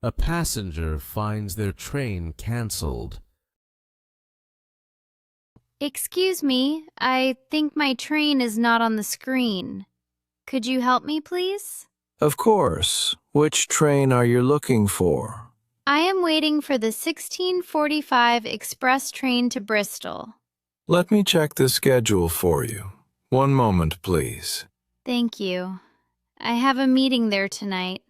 A passenger finds their train canceled. Excuse me, I think my train is not on the screen. Could you help me, please? Of course. Which train are you looking for? I am waiting for the 16:45 express train to Bristol. Let me check the schedule for you. One moment, please. Thank you. I have a meeting there tonight.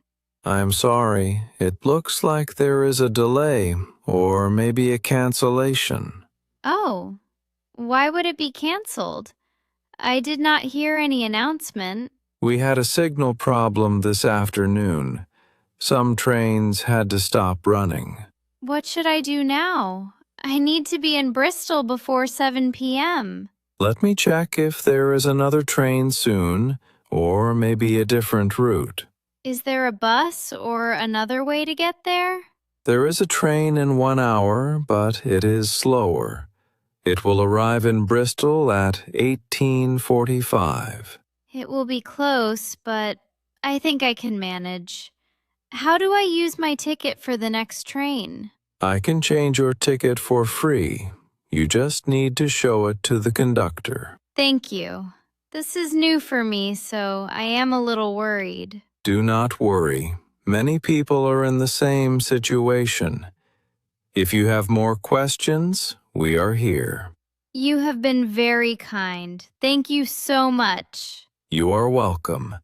I'm sorry. It looks like there is a delay, or maybe a cancellation. Oh, why would it be canceled? I did not hear any announcement. We had a signal problem this afternoon. Some trains had to stop running. What should I do now? I need to be in Bristol before 7 p.m. Let me check if there is another train soon, or maybe a different route. Is there a bus or another way to get there? There is a train in 1 hour, but it is slower. It will arrive in Bristol at 18:45. It will be close, but I think I can manage. How do I use my ticket for the next train? I can change your ticket for free. You just need to show it to the conductor. Thank you. This is new for me, so I am a little worried. Do not worry. Many people are in the same situation. If you have more questions, we are here. You have been very kind. Thank you so much. You are welcome.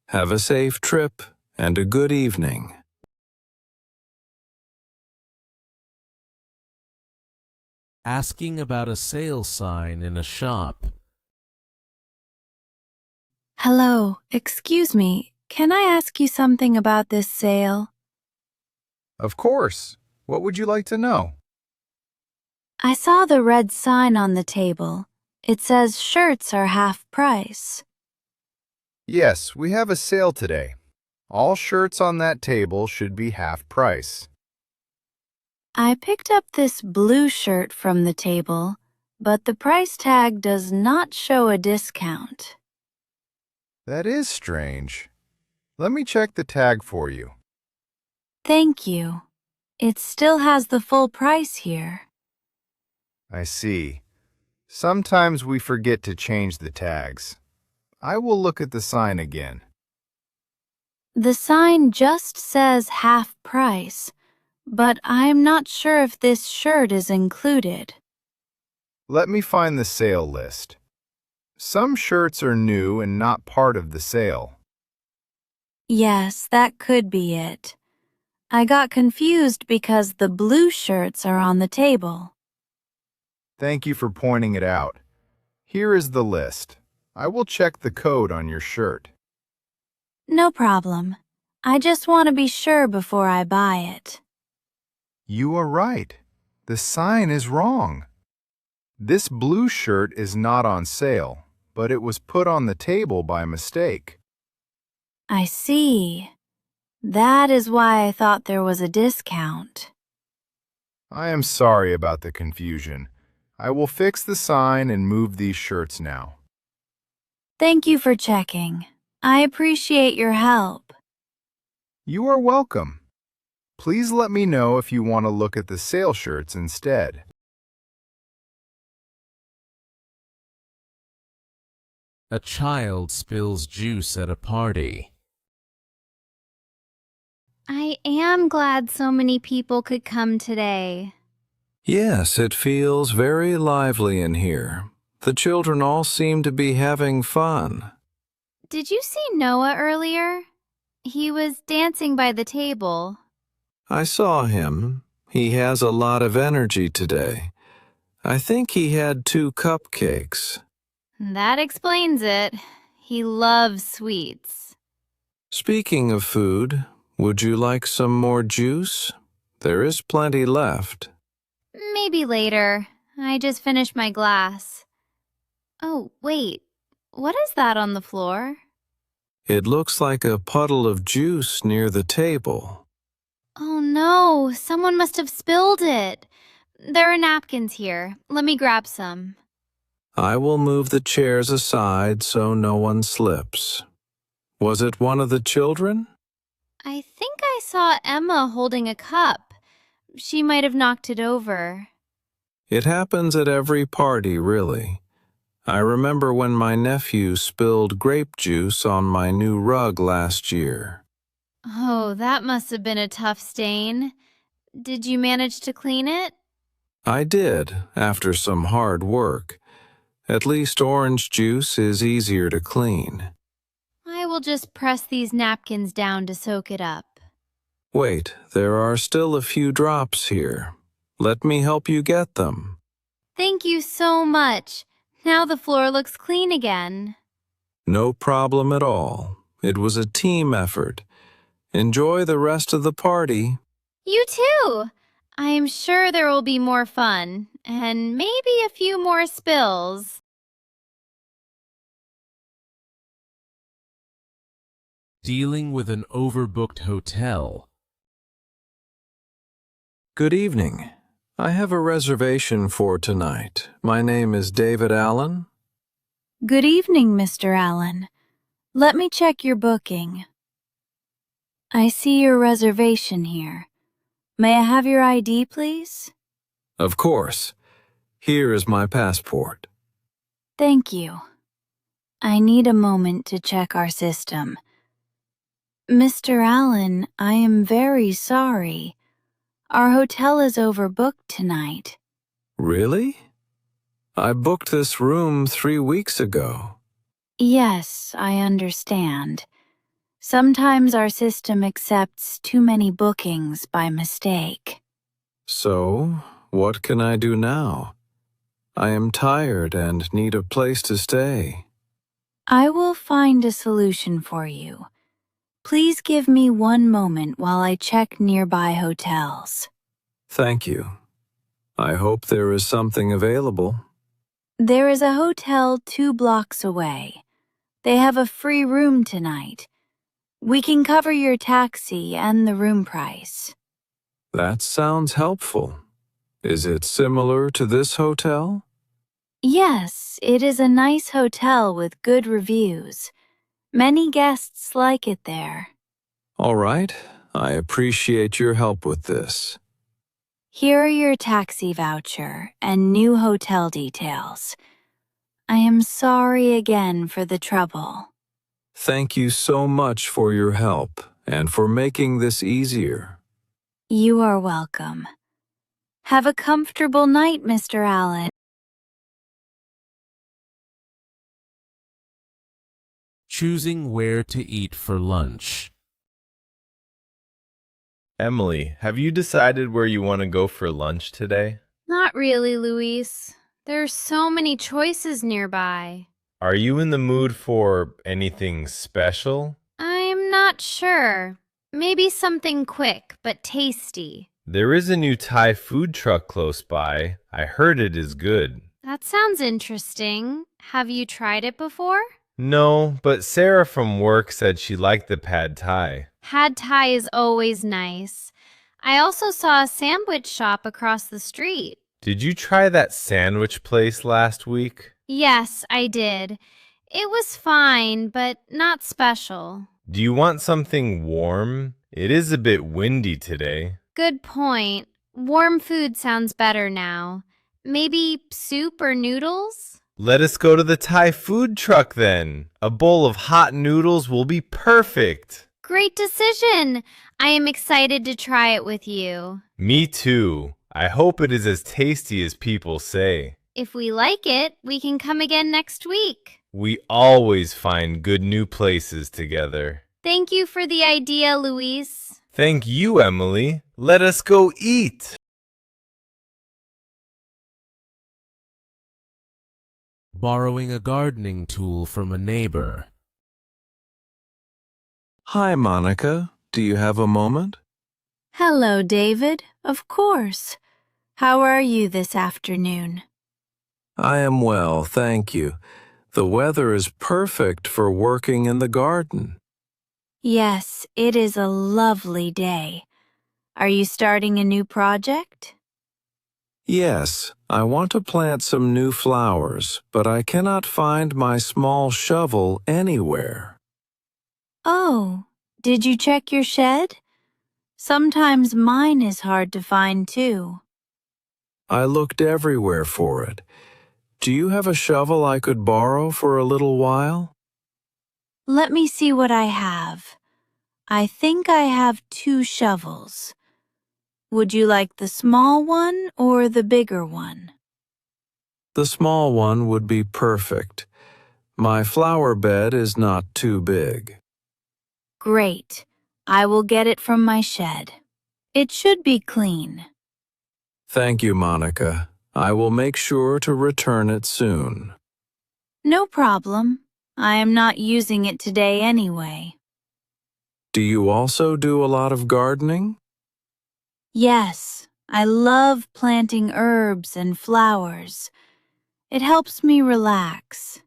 Have a safe trip and a good evening. Asking about a sale sign in a shop. Hello, excuse me. Can I ask you something about this sale? Of course. What would you like to know? I saw the red sign on the table. It says shirts are half price. Yes, we have a sale today. All shirts on that table should be half price. I picked up this blue shirt from the table, but the price tag does not show a discount. That is strange. Let me check the tag for you. Thank you. It still has the full price here. I see. Sometimes we forget to change the tags. I will look at the sign again. The sign just says half price, but I'm not sure if this shirt is included. Let me find the sale list. Some shirts are new and not part of the sale. Yes, that could be it. I got confused because the blue shirts are on the table. Thank you for pointing it out. Here is the list. I will check the code on your shirt. No problem. I just want to be sure before I buy it. You are right. The sign is wrong. This blue shirt is not on sale, but it was put on the table by mistake. I see. That is why I thought there was a discount. I am sorry about the confusion. I will fix the sign and move these shirts now. Thank you for checking. I appreciate your help. You are welcome. Please let me know if you want to look at the sale shirts instead. A child spills juice at a party. I am glad so many people could come today. Yes, it feels very lively in here. The children all seem to be having fun. Did you see Noah earlier? He was dancing by the table. I saw him. He has a lot of energy today. I think he had 2 cupcakes. That explains it. He loves sweets. Speaking of food, would you like some more juice? There is plenty left. Maybe later. I just finished my glass. Oh, wait. What is that on the floor? It looks like a puddle of juice near the table. Oh no, someone must have spilled it. There are napkins here. Let me grab some. I will move the chairs aside so no one slips. Was it one of the children? I think I saw Emma holding a cup. She might have knocked it over. It happens at every party, really. I remember when my nephew spilled grape juice on my new rug last year. Oh, that must have been a tough stain. Did you manage to clean it? I did, after some hard work. At least orange juice is easier to clean. I will just press these napkins down to soak it up. Wait, there are still a few drops here. Let me help you get them. Thank you so much. Now the floor looks clean again. No problem at all. It was a team effort. Enjoy the rest of the party. You too! I am sure there will be more fun, and maybe a few more spills. Dealing with an overbooked hotel. Good evening. I have a reservation for tonight. My name is David Allen. Good evening, Mr. Allen. Let me check your booking. I see your reservation here. May I have your ID, please? Of course. Here is my passport. Thank you. I need a moment to check our system. Mr. Allen, I am very sorry. Our hotel is overbooked tonight. Really? I booked this room 3 weeks ago. Yes, I understand. Sometimes our system accepts too many bookings by mistake. So, what can I do now? I am tired and need a place to stay. I will find a solution for you. Please give me one moment while I check nearby hotels. Thank you. I hope there is something available. There is a hotel 2 blocks away. They have a free room tonight. We can cover your taxi and the room price. That sounds helpful. Is it similar to this hotel? Yes, it is a nice hotel with good reviews. Many guests like it there. All right. I appreciate your help with this. Here are your taxi voucher and new hotel details. I am sorry again for the trouble. Thank you so much for your help and for making this easier. You are welcome. Have a comfortable night, Mr. Allen. Choosing where to eat for lunch. Emily, have you decided where you want to go for lunch today? Not really, Luis. There's so many choices nearby. Are you in the mood for anything special? I'm not sure. Maybe something quick but tasty. There is a new Thai food truck close by. I heard it is good. That sounds interesting. Have you tried it before? No, but Sarah from work said she liked the pad Thai. Pad Thai is always nice. I also saw a sandwich shop across the street. Did you try that sandwich place last week? Yes, I did. It was fine, but not special. Do you want something warm? It is a bit windy today. Good point. Warm food sounds better now. Maybe soup or noodles? Let us go to the Thai food truck then. A bowl of hot noodles will be perfect. Great decision. I am excited to try it with you. Me too. I hope it is as tasty as people say. If we like it, we can come again next week. We always find good new places together. Thank you for the idea, Luis. Thank you, Emily. Let us go eat. Borrowing a gardening tool from a neighbor. Hi, Monica. Do you have a moment? Hello, David. Of course. How are you this afternoon? I am well, thank you. The weather is perfect for working in the garden. Yes, it is a lovely day. Are you starting a new project? Yes, I want to plant some new flowers, but I cannot find my small shovel anywhere. Oh, Did you check your shed? Sometimes mine is hard to find too. I looked everywhere for it. Do you have a shovel I could borrow for a little while? Let me see what I have. I think I have 2 shovels. Would you like the small one or the bigger one? The small one would be perfect. My flower bed is not too big. Great. I will get it from my shed. It should be clean. Thank you, Monica. I will make sure to return it soon. No problem. I am not using it today anyway. Do you also do a lot of gardening? Yes, I love planting herbs and flowers. It helps me relax.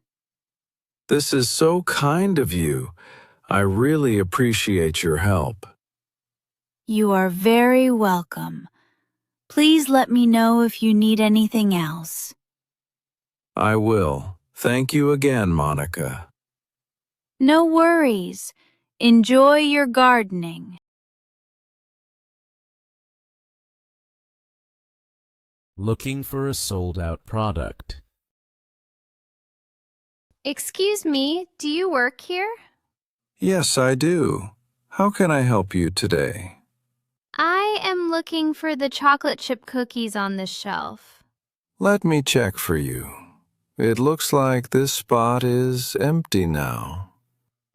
This is so kind of you. I really appreciate your help. You are very welcome. Please let me know if you need anything else. I will. Thank you again, Monica. No worries. Enjoy your gardening. Looking for a sold-out product. Excuse me, do you work here? Yes, I do. How can I help you today? I am looking for the chocolate chip cookies on this shelf. Let me check for you. It looks like this spot is empty now.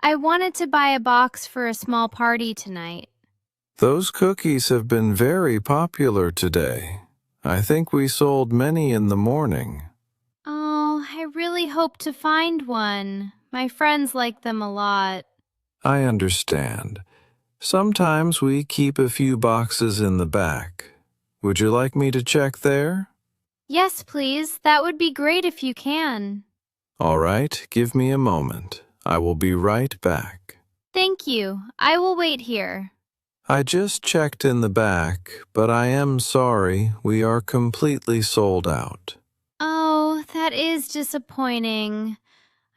I wanted to buy a box for a small party tonight. Those cookies have been very popular today. I think we sold many in the morning. Oh, I really hope to find one. My friends like them a lot. I understand. Sometimes we keep a few boxes in the back. Would you like me to check there? Yes, please. That would be great if you can. All right, give me a moment. I will be right back. Thank you. I will wait here. I just checked in the back, but I am sorry, we are completely sold out. Oh, that is disappointing.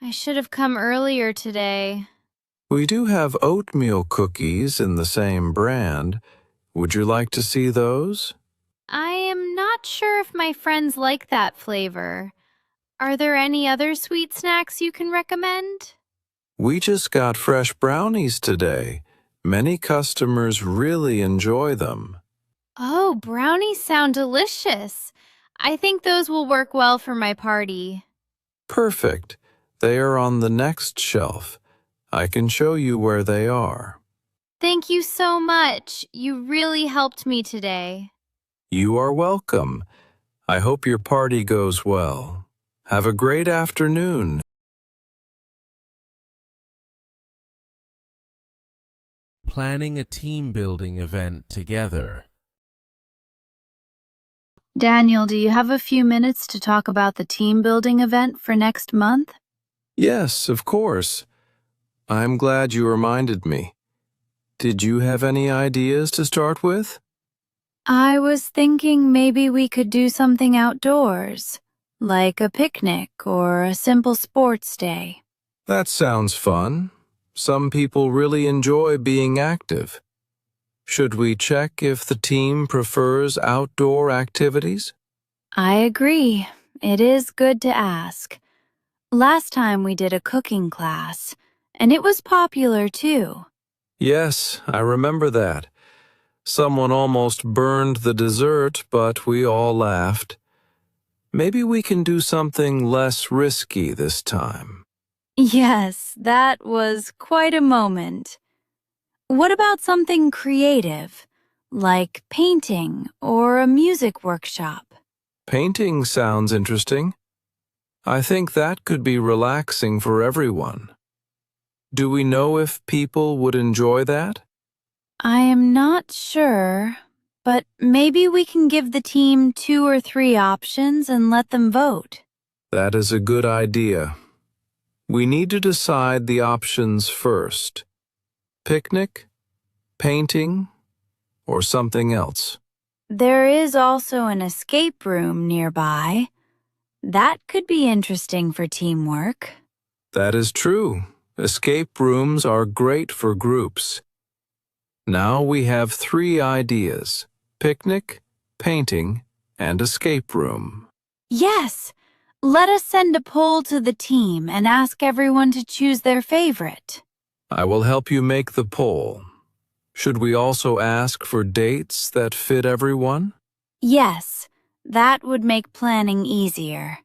I should have come earlier today. We do have oatmeal cookies in the same brand. Would you like to see those? I am not sure if my friends like that flavor. Are there any other sweet snacks you can recommend? We just got fresh brownies today. Many customers really enjoy them. Oh, brownies sound delicious. I think those will work well for my party. Perfect. They are on the next shelf. I can show you where they are. Thank you so much. You really helped me today. You are welcome. I hope your party goes well. Have a great afternoon. Planning a team-building event together. Daniel, do you have a few minutes to talk about the team building event for next month? Yes, of course. I'm glad you reminded me. Did you have any ideas to start with? I was thinking maybe we could do something outdoors, like a picnic or a simple sports day. That sounds fun. Some people really enjoy being active. Should we check if the team prefers outdoor activities? I agree. It is good to ask. Last time we did a cooking class, and it was popular too. Yes, I remember that. Someone almost burned the dessert, but we all laughed. Maybe we can do something less risky this time. Yes, that was quite a moment. What about something creative, like painting or a music workshop? Painting sounds interesting. I think that could be relaxing for everyone. Do we know if people would enjoy that? I am not sure, but maybe we can give the team 2 or 3 options and let them vote. That is a good idea. We need to decide the options first. Picnic, painting, or something else. There is also an escape room nearby. That could be interesting for teamwork. That is true. Escape rooms are great for groups. Now we have 3 ideas: picnic, painting, and escape room. Yes! Let us send a poll to the team and ask everyone to choose their favorite. I will help you make the poll. Should we also ask for dates that fit everyone? Yes, that would make planning easier.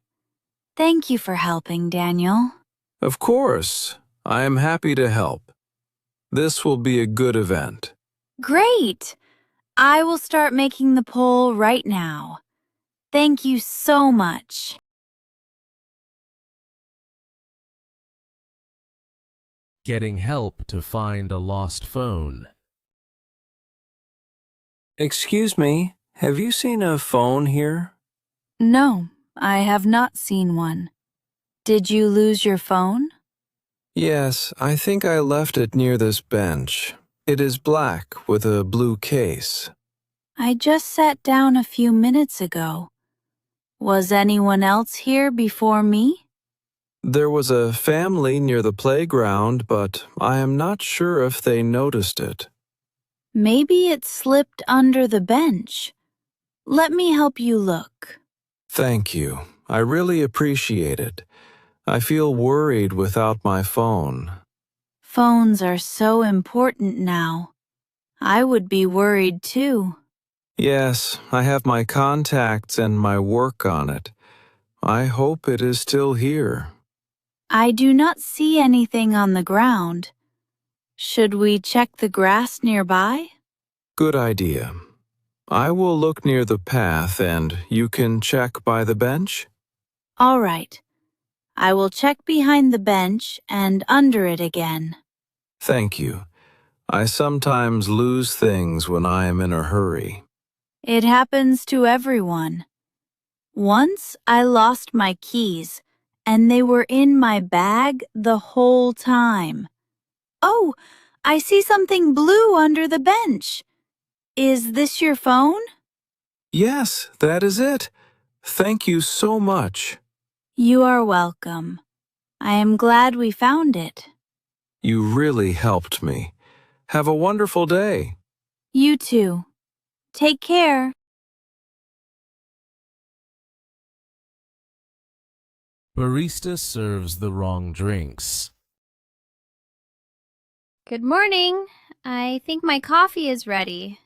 Thank you for helping, Daniel. Of course, I am happy to help. This will be a good event. Great! I will start making the poll right now. Thank you so much. Getting help to find a lost phone. Excuse me, have you seen a phone here? No, I have not seen one. Did you lose your phone? Yes, I think I left it near this bench. It is black with a blue case. I just sat down a few minutes ago. Was anyone else here before me? There was a family near the playground, but I am not sure if they noticed it. Maybe it slipped under the bench. Let me help you look. Thank you. I really appreciate it. I feel worried without my phone. Phones are so important now. I would be worried too. Yes, I have my contacts and my work on it. I hope it is still here. I do not see anything on the ground. Should we check the grass nearby? Good idea. I will look near the path and you can check by the bench? All right. I will check behind the bench and under it again. Thank you. I sometimes lose things when I am in a hurry. It happens to everyone. Once I lost my keys, and they were in my bag the whole time. Oh, I see something blue under the bench. Is this your phone? Yes, that is it. Thank you so much. You are welcome. I am glad we found it. You really helped me. Have a wonderful day. You too. Take care. Barista serves the wrong drinks. Good morning. I think my coffee is ready.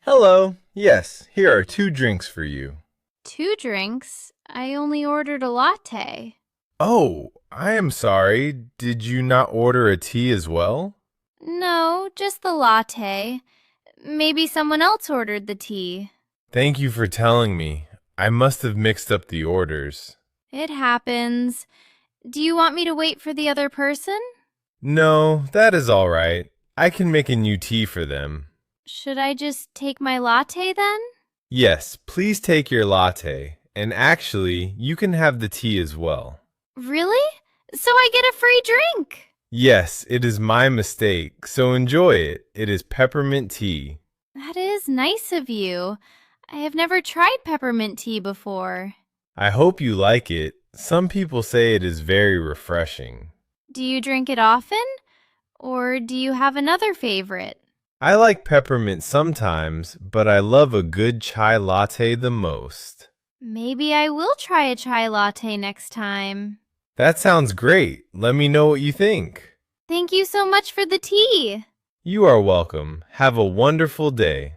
Hello. Yes, here are 2 drinks for you. 2 drinks? I only ordered a latte. Oh, I am sorry. Did you not order a tea as well? No, just the latte. Maybe someone else ordered the tea. Thank you for telling me. I must have mixed up the orders. It happens. Do you want me to wait for the other person? No, that is all right. I can make a new tea for them. Should I just take my latte then? Yes, please take your latte. And actually, you can have the tea as well. Really? So I get a free drink? Yes, it is my mistake, so enjoy it. It is peppermint tea. That is nice of you. I have never tried peppermint tea before. I hope you like it. Some people say it is very refreshing. Do you drink it often? Or do you have another favorite? I like peppermint sometimes, but I love a good chai latte the most. Maybe I will try a chai latte next time. That sounds great. Let me know what you think. Thank you so much for the tea. You are welcome. Have a wonderful day.